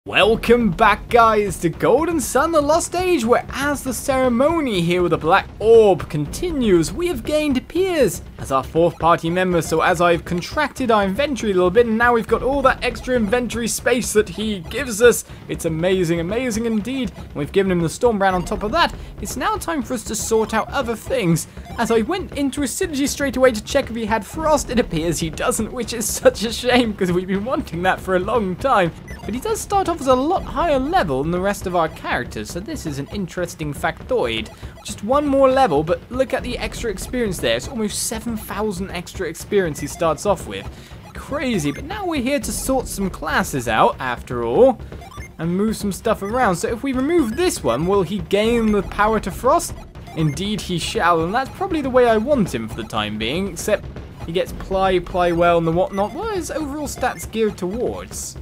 Welcome back, guys, to Golden Sun The Lost Age, where as the ceremony here with the Black Orb continues, we have gained Piers as our fourth party member. So as I've contracted our inventory a little bit, and now we've got all that extra inventory space that he gives us. It's amazing, amazing indeed. And we've given him the Stormbrand on top of that. It's now time for us to sort out other things. As I went into his synergy straight away to check if he had Frost, it appears he doesn't, which is such a shame because we've been wanting that for a long time. But he does start off as a lot higher level than the rest of our characters, so this is an interesting factoid. Just one more level, but look at the extra experience there. It's almost 7,000 extra experience he starts off with. Crazy, but now we're here to sort some classes out, after all, and move some stuff around. So if we remove this one, will he gain the power to Frost? Indeed he shall, and that's probably the way I want him for the time being, except he gets Ply well, and the whatnot. What are his overall stats geared towards?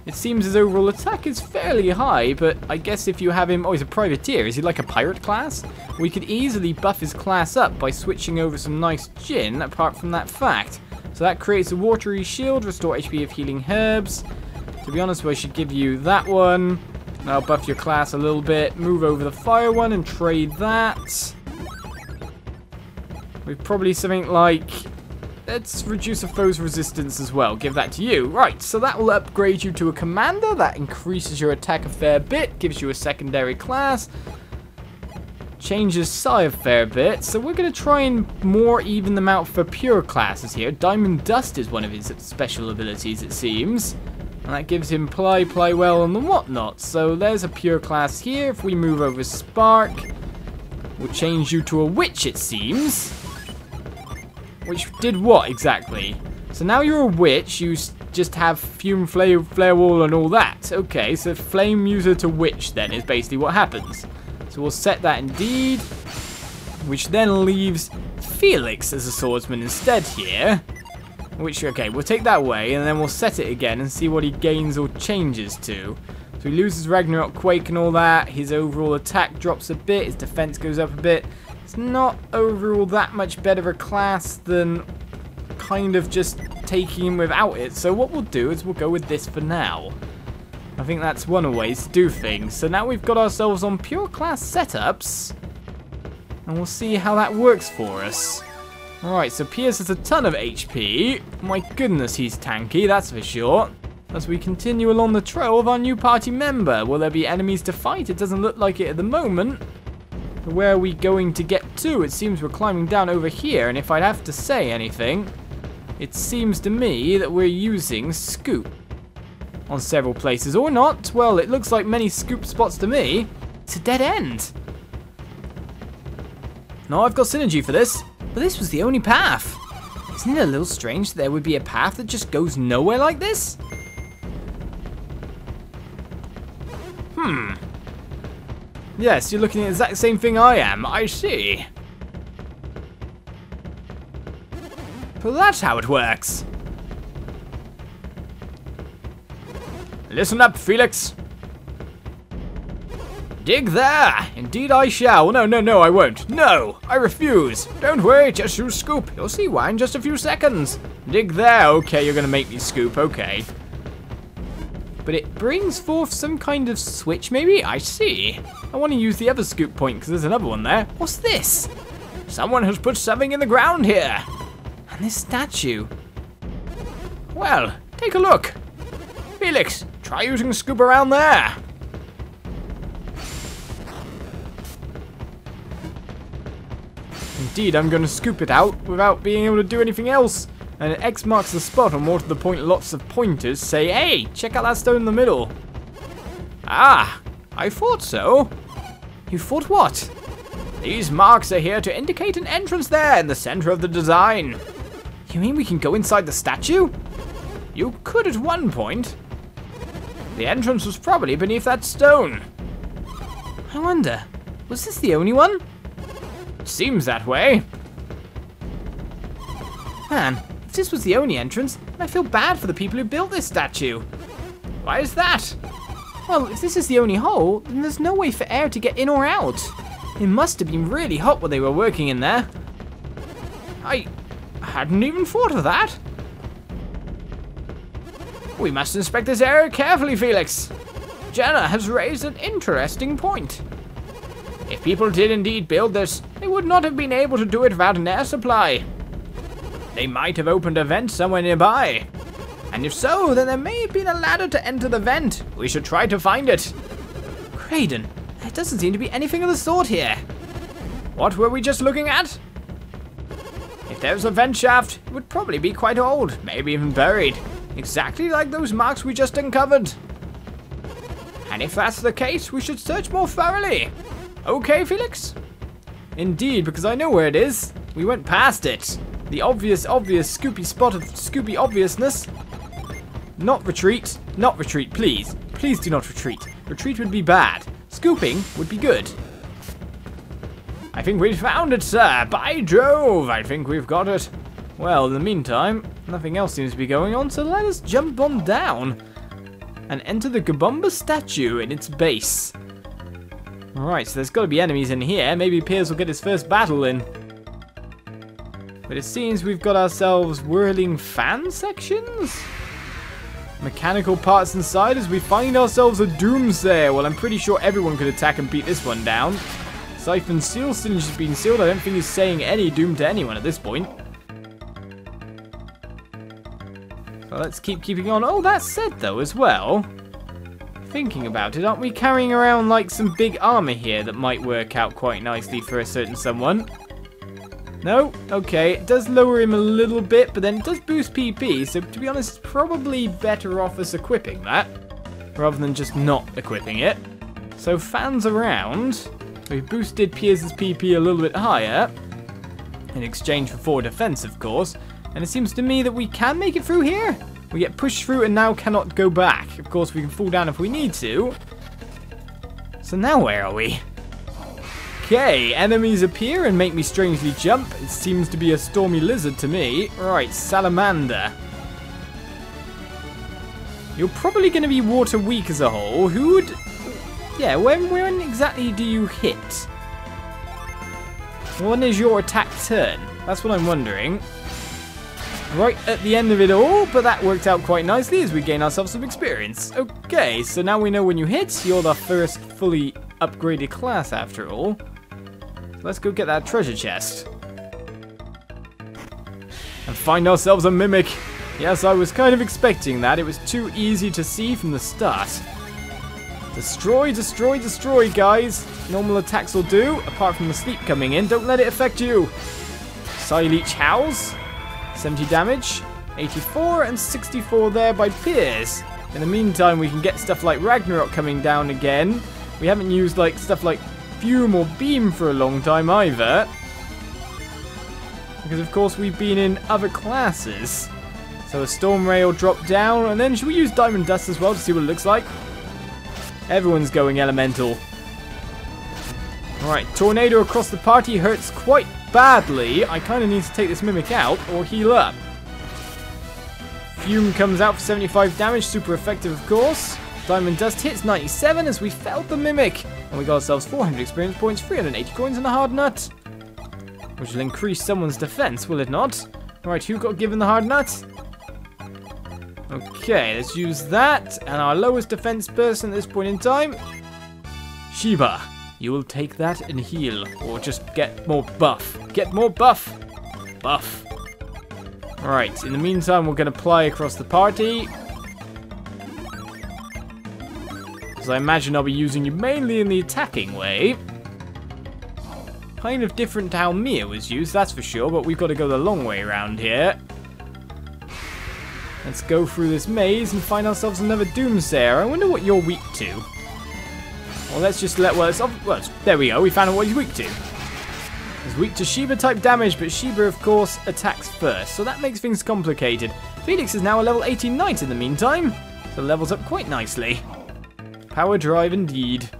It seems his overall attack is fairly high, but I guess if you have him... Oh, he's a privateer. Is he like a pirate class? We could easily buff his class up by switching over some nice gin, apart from that fact. So that creates a watery shield, restore HP of healing herbs. To be honest, I should give you that one. I'll buff your class a little bit. Move over the fire one and trade that. We've probably something like... Let's reduce a foe's resistance as well. Give that to you. Right, so that will upgrade you to a commander. That increases your attack a fair bit. Gives you a secondary class. Changes psi a fair bit. So we're going to try and more even them out for pure classes here. Diamond Dust is one of his special abilities, it seems. And that gives him Ply well, and the whatnot. So there's a pure class here. If we move over Spark, we'll change you to a witch, it seems. Which did what exactly? So now you're a witch, you just have fume, flare wall and all that. Okay, so flame user to witch then is basically what happens. So we'll set that indeed. Which then leaves Felix as a swordsman instead here. Which, okay, we'll take that away and then we'll set it again and see what he gains or changes to. So he loses Ragnarok Quake and all that. His overall attack drops a bit, his defense goes up a bit. It's not overall that much better a class than kind of just taking him without it. So what we'll do is we'll go with this for now. I think that's one of the ways to do things. So now we've got ourselves on pure class setups. And we'll see how that works for us. Alright, so Piers has a ton of HP. My goodness, he's tanky, that's for sure. As we continue along the trail of our new party member. Will there be enemies to fight? It doesn't look like it at the moment. Where are we going to get to? It seems we're climbing down over here, and if I'd have to say anything, it seems to me that we're using scoop on several places, or not. Well, it looks like many scoop spots to me. It's a dead end. No, I've got synergy for this, but this was the only path. Isn't it a little strange that there would be a path that just goes nowhere like this? Yes, you're looking at the exact same thing I am. I see. But that's how it works. Listen up, Felix. Dig there. Indeed I shall. No, I won't. No, I refuse. Don't worry, just use scoop. You'll see why in just a few seconds. Dig there. Okay, you're going to make me scoop. Okay. But it brings forth some kind of switch, maybe? I see. I want to use the other scoop point, because there's another one there. What's this? Someone has put something in the ground here. And this statue. Well, take a look. Felix, try using the scoop around there. Indeed, I'm going to scoop it out without being able to do anything else. And an X marks the spot, or more to the point, lots of pointers say, hey, check out that stone in the middle. Ah, I thought so. You thought what? These marks are here to indicate an entrance there in the center of the design. You mean we can go inside the statue? You could at one point. The entrance was probably beneath that stone. I wonder, was this the only one? It seems that way. Man. If this was the only entrance, I feel bad for the people who built this statue. Why is that? Well, if this is the only hole, then there's no way for air to get in or out. It must have been really hot when they were working in there. I hadn't even thought of that. We must inspect this area carefully, Felix. Jenna has raised an interesting point. If people did indeed build this, they would not have been able to do it without an air supply. They might have opened a vent somewhere nearby. And if so, then there may have been a ladder to enter the vent. We should try to find it. Kraden, there doesn't seem to be anything of the sort here. What were we just looking at? If there was a vent shaft, it would probably be quite old, maybe even buried. Exactly like those marks we just uncovered. And if that's the case, we should search more thoroughly. Okay, Felix? Indeed, because I know where it is. We went past it. The obvious Scoopy spot of Scoopy obviousness. Not retreat, please. Please do not retreat. Retreat would be bad. Scooping would be good. I think we've found it, sir. By Jove, I think we've got it. Well, in the meantime, nothing else seems to be going on, so let us jump on down and enter the Gabomba statue in its base. Alright, so there's got to be enemies in here. Maybe Piers will get his first battle in. But it seems we've got ourselves whirling fan sections? Mechanical parts inside as we find ourselves a doomsayer. Well, I'm pretty sure everyone could attack and beat this one down. Siphon seal syringe has been sealed. I don't think he's saying any doom to anyone at this point. So let's keeping on. Oh, that said though as well. Thinking about it, aren't we carrying around like some big armor here that might work out quite nicely for a certain someone? No? Okay, it does lower him a little bit, but then it does boost PP, so to be honest, it's probably better off us equipping that, rather than just not equipping it. So fans around, we've boosted Pierce's PP a little bit higher, in exchange for 4 defense, of course, and it seems to me that we can make it through here. We get pushed through and now cannot go back. Of course, we can fall down if we need to. So now where are we? Okay, enemies appear and make me strangely jump. It seems to be a stormy lizard to me. Right, salamander. You're probably going to be water weak as a whole. Who would... Yeah, when exactly do you hit? When is your attack turn? That's what I'm wondering. Right at the end of it all, but that worked out quite nicely as we gain ourselves some experience. Okay, so now we know when you hit, you're the first fully upgraded class after all. Let's go get that treasure chest. And find ourselves a mimic. Yes, I was kind of expecting that. It was too easy to see from the start. Destroy, destroy, destroy, guys. Normal attacks will do, apart from the sleep coming in. Don't let it affect you. Psyleech howls. 70 damage. 84 and 64 there by Piers. In the meantime, we can get stuff like Ragnarok coming down again. We haven't used like stuff like Fume or Beam for a long time either. Because of course we've been in other classes. So a Storm Ray will drop down, and then should we use Diamond Dust as well to see what it looks like? Everyone's going elemental. Alright, Tornado across the party hurts quite badly. I kind of need to take this Mimic out or heal up. Fume comes out for 75 damage, super effective of course. Diamond Dust hits 97 as we felled the Mimic. And we got ourselves 400 experience points, 380 coins and a hard nut. Which will increase someone's defense, will it not? Alright, who got given the hard nut? Okay, let's use that. And our lowest defense person at this point in time, Sheba. You will take that and heal, or just get more buff. Get more buff. Buff. Alright, in the meantime, we're going to apply across the party. Because I imagine I'll be using you mainly in the attacking way. Kind of different to how Mia was used, that's for sure, but we've got to go the long way around here. Let's go through this maze and find ourselves another Doomsayer. I wonder what you're weak to. Well, let's just let... Well, there we go. We found out what he's weak to. He's weak to Sheba-type damage, but Sheba, of course, attacks first. So that makes things complicated. Felix is now a level 18 knight in the meantime. So levels up quite nicely. Power drive indeed.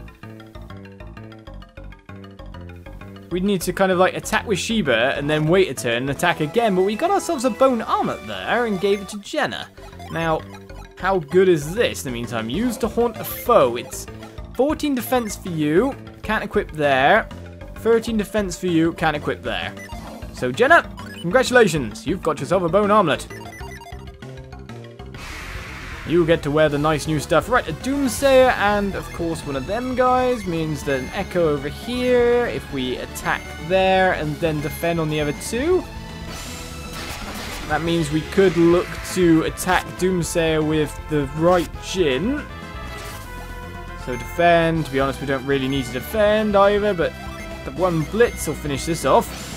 We'd need to kind of like attack with Sheba and then wait a turn and attack again, but we got ourselves a bone armlet there and gave it to Jenna. Now, how good is this in the meantime? Used to haunt a foe. It's 14 defense for you, can't equip there. 13 defense for you, can't equip there. So Jenna, congratulations, you've got yourself a bone armlet. You get to wear the nice new stuff. Right, a Doomsayer, and of course one of them guys means that an Echo over here. If we attack there and then defend on the other two, that means we could look to attack Doomsayer with the right Jin. So defend. To be honest, we don't really need to defend either, but the one Blitz will finish this off.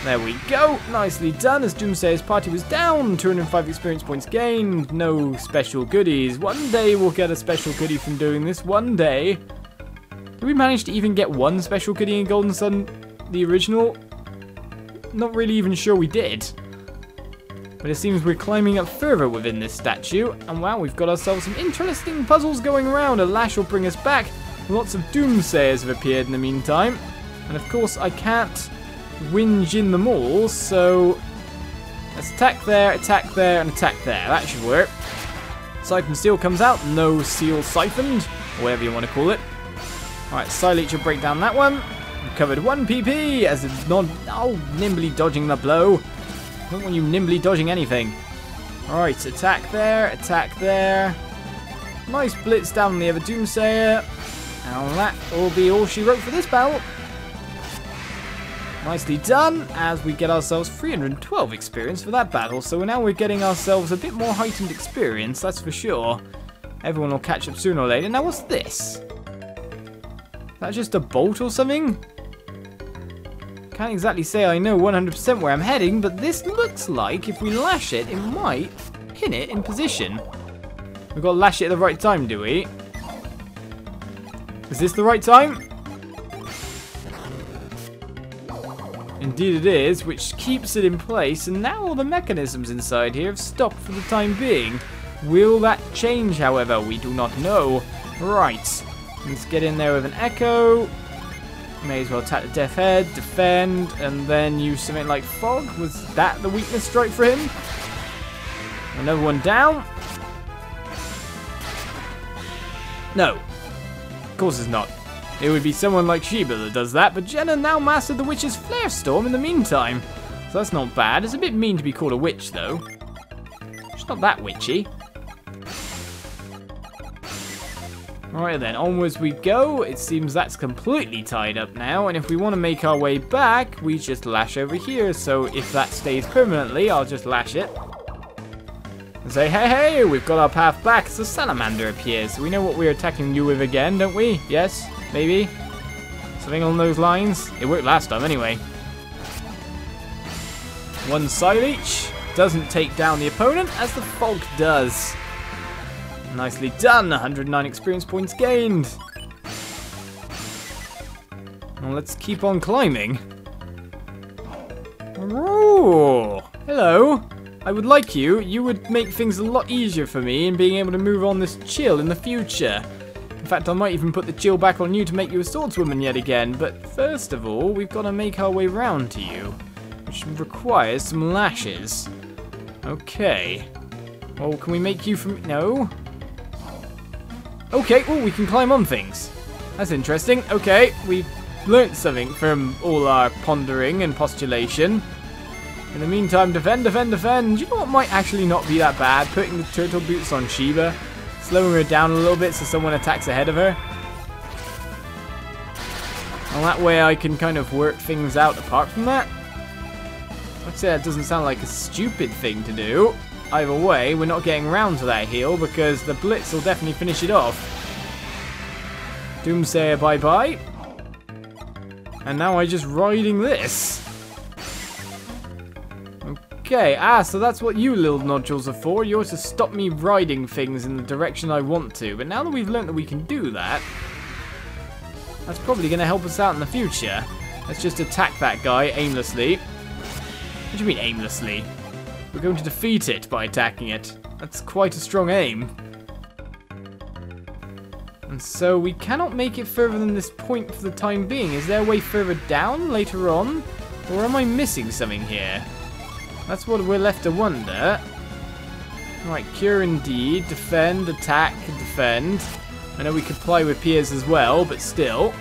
There we go. Nicely done. As Doomsayer's party was down, 205 experience points gained. No special goodies. One day we'll get a special goodie from doing this. One day. Did we manage to even get one special goodie in Golden Sun, the original? Not really even sure we did. But it seems we're climbing up further within this statue. And wow, we've got ourselves some interesting puzzles going around. A lash will bring us back. Lots of Doomsayers have appeared in the meantime. And of course, I can't whinge in them all, so let's attack there, and attack there. That should work. Siphon Seal comes out. No seal siphoned, or whatever you want to call it. Alright, Psyleech will break down that one. Recovered 1 PP as it's not nimbly dodging the blow. I don't want you nimbly dodging anything. Alright, attack there. Nice blitz down on the other Doomsayer. And that will be all she wrote for this battle. Nicely done, as we get ourselves 312 experience for that battle. So now we're getting ourselves a bit more heightened experience, that's for sure. Everyone will catch up sooner or later. Now what's this? Is that just a bolt or something? Can't exactly say I know 100% where I'm heading, but this looks like if we lash it, it might pin it in position. We've got to lash it at the right time, do we? Is this the right time? Indeed it is, which keeps it in place, and now all the mechanisms inside here have stopped for the time being. Will that change, however? We do not know. Right, let's get in there with an Echo. May as well attack the Death Head, defend, and then use something like Fog. Was that the weakness strike for him? Another one down. No, of course it's not. It would be someone like Sheba that does that, but Jenna now mastered the Witch's Flare Storm in the meantime. So that's not bad. It's a bit mean to be called a witch, though. She's not that witchy. Alright then, onwards we go. It seems that's completely tied up now, and if we want to make our way back, we just lash over here. So if that stays permanently, I'll just lash it. And say, hey, we've got our path back. So Salamander appears. So we know what we're attacking you with again, don't we? Yes? Maybe? Something along those lines? It worked last time anyway. One Psyleech doesn't take down the opponent as the Fog does. Nicely done, 109 experience points gained. Well, let's keep on climbing. Ooh, hello. I would like you. You would make things a lot easier for me in being able to move on this chill in the future. In fact, I might even put the chill back on you to make you a swordswoman yet again. But first of all, we've got to make our way round to you, which requires some lashes. Okay. Well, can we make you from... No. Okay, oh, we can climb on things. That's interesting. Okay, we've learnt something from all our pondering and postulation. In the meantime, defend, defend, defend. You know what might actually not be that bad? Putting the turtle boots on Sheba. Slowing her down a little bit so someone attacks ahead of her. Well, that way I can kind of work things out apart from that. I'd say that doesn't sound like a stupid thing to do. Either way, we're not getting round to that heal because the Blitz will definitely finish it off. Doomsayer, bye-bye. And now I'm just riding this. Okay, so that's what you little nodules are for. You're to stop me riding things in the direction I want to. But now that we've learned that we can do that, that's probably going to help us out in the future. Let's just attack that guy aimlessly. What do you mean aimlessly? We're going to defeat it by attacking it. That's quite a strong aim. And so we cannot make it further than this point for the time being. Is there a way further down later on? Or am I missing something here? That's what we're left to wonder. Alright, cure indeed. Defend, attack, defend. I know we could play with Piers as well, but still.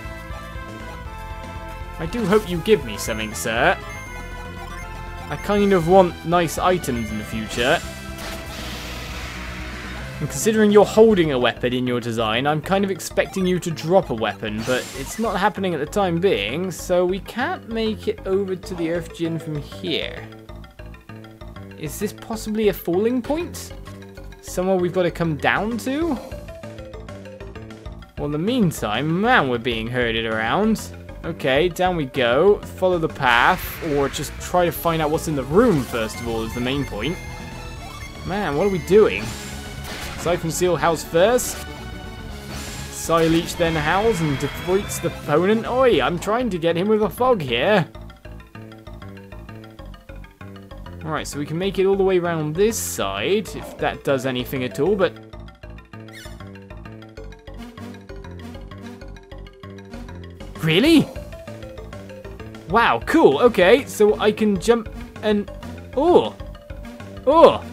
I do hope you give me something, sir. I kind of want nice items in the future. And considering you're holding a weapon in your design, I'm kind of expecting you to drop a weapon, but it's not happening at the time being, so we can't make it over to the Earth Djinn from here. Is this possibly a falling point? Somewhere we've got to come down to? Well, in the meantime, man, we're being herded around. Okay, down we go. Follow the path, or just try to find out what's in the room, first of all, is the main point. Man, what are we doing? Siphon Seal house first. Psy Leech then howls and defeats the opponent. Oi, I'm trying to get him with a fog here. Alright, so we can make it all the way around this side, if that does anything at all, but... Really? Wow, cool. Okay, so I can jump and... Oh! Oh!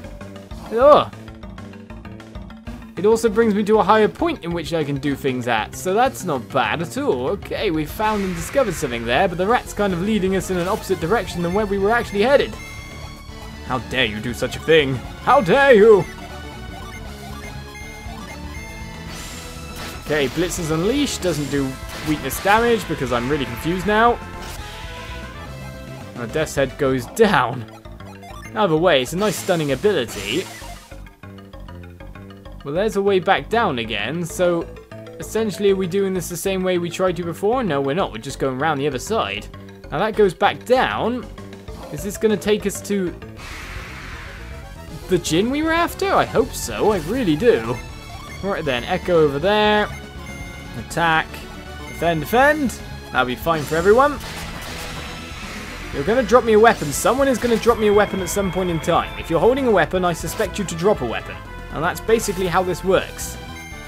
Oh! It also brings me to a higher point in which I can do things at, so that's not bad at all. Okay, we found and discovered something there, but the rat's kind of leading us in an opposite direction than where we were actually headed. How dare you do such a thing? How dare you! Okay, Blitzers Unleashed doesn't do weakness damage because I'm really confused now. And the Death's Head goes down. Either way, it's a nice stunning ability. Well, there's a way back down again, so essentially are we doing this the same way we tried to before? No, we're not. We're just going around the other side. Now that goes back down. Is this going to take us to the Djinn we were after? I hope so. I really do. Right then, Echo over there. Attack. Defend, defend. That'll be fine for everyone. You're going to drop me a weapon. Someone is going to drop me a weapon at some point in time. If you're holding a weapon, I suspect you to drop a weapon. And that's basically how this works.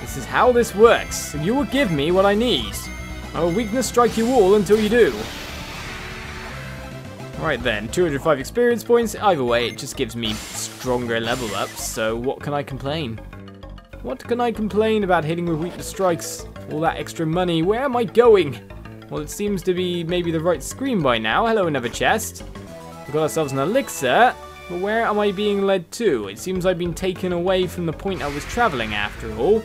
This is how this works. And you will give me what I need. I will weakness strike you all until you do. Right then, 205 experience points. Either way, it just gives me stronger level ups. So what can I complain? What can I complain about hitting with weakness strikes? All that extra money. Where am I going? Well, it seems to be maybe the right screen by now. Hello, another chest. We've got ourselves an elixir. But where am I being led to? It seems I've been taken away from the point I was traveling after all.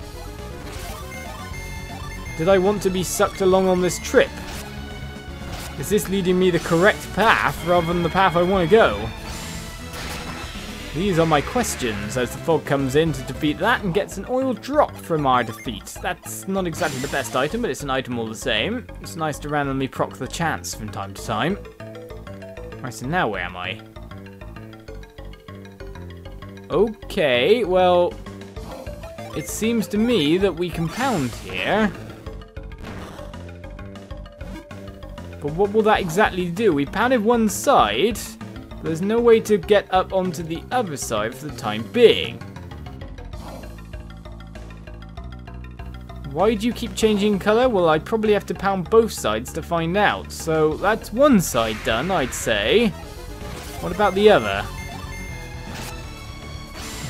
Did I want to be sucked along on this trip? Is this leading me the correct path rather than the path I want to go? These are my questions as the fog comes in to defeat that and gets an oil drop from our defeat. That's not exactly the best item, but it's an item all the same. It's nice to randomly proc the chance from time to time. Right, so now where am I? Okay, well, it seems to me that we can pound here. But what will that exactly do? We pounded one side. There's no way to get up onto the other side for the time being. Why do you keep changing colour? Well, I'd probably have to pound both sides to find out. So that's one side done, I'd say. What about the other?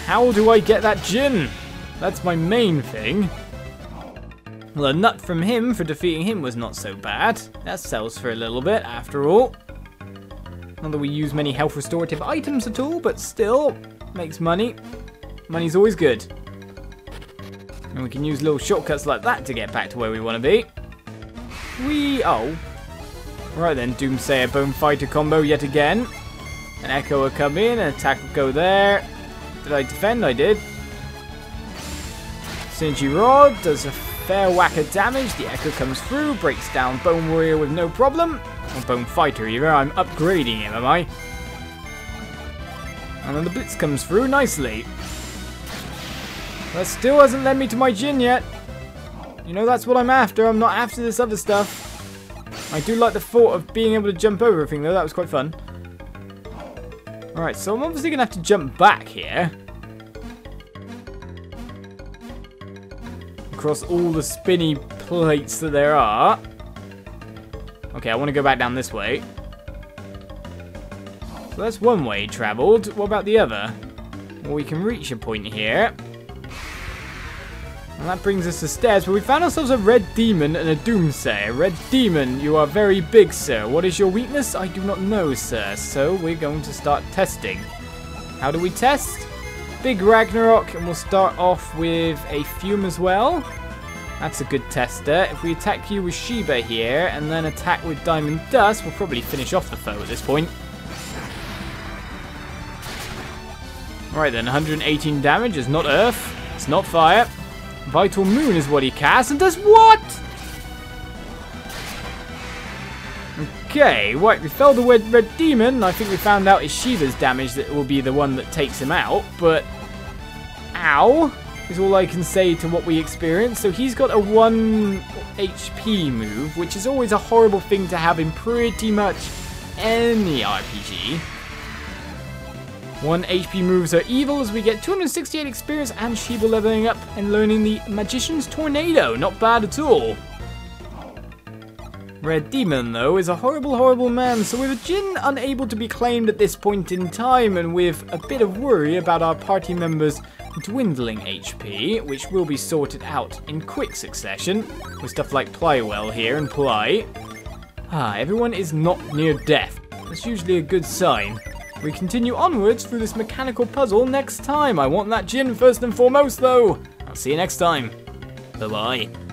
How do I get that Djinn? That's my main thing. Well, a nut from him for defeating him was not so bad. That sells for a little bit, after all. Not that we use many health restorative items at all, but still, makes money. Money's always good. And we can use little shortcuts like that to get back to where we want to be. Oh. Right then, Doomsayer Bone Fighter combo yet again. An Echo will come in, an attack will go there. Did I defend? I did. Synergy Rod does a fair whack of damage. The Echo comes through, breaks down Bone Warrior with no problem. Or Bone Fighter either. I'm upgrading him, am I? And then the Blitz comes through nicely. That still hasn't led me to my Djinn yet. You know, that's what I'm after. I'm not after this other stuff. I do like the thought of being able to jump over everything, though. That was quite fun. Alright, so I'm obviously going to have to jump back here. Across all the spinny plates that there are. Okay, I want to go back down this way. So that's one way travelled. What about the other? Well, we can reach a point here. And that brings us to stairs, where we found ourselves a red demon and a doomsayer. Red demon, you are very big, sir. What is your weakness? I do not know, sir. So we're going to start testing. How do we test? Big Ragnarok, and we'll start off with a Fume as well. That's a good tester. If we attack you with Sheba here, and then attack with Diamond Dust, we'll probably finish off the foe at this point. Alright then, 118 damage is not Earth. It's not Fire. Vital Moon is what he casts, and does what? Okay, right, we felled the Red Demon. I think we found out it's Sheba's damage that will be the one that takes him out, but... Ow! Is all I can say to what we experienced. So he's got a 1 HP move, which is always a horrible thing to have in pretty much any RPG. 1 HP moves are evil as we get 268 experience and Sheba leveling up and learning the Magician's Tornado. Not bad at all. Red Demon, though, is a horrible, horrible man, so with a Jinn unable to be claimed at this point in time, and with a bit of worry about our party members' dwindling HP, which will be sorted out in quick succession, with stuff like Plywell here and Ply. Everyone is not near death. That's usually a good sign. We continue onwards through this mechanical puzzle next time. I want that Jinn first and foremost, though. I'll see you next time. Bye-bye.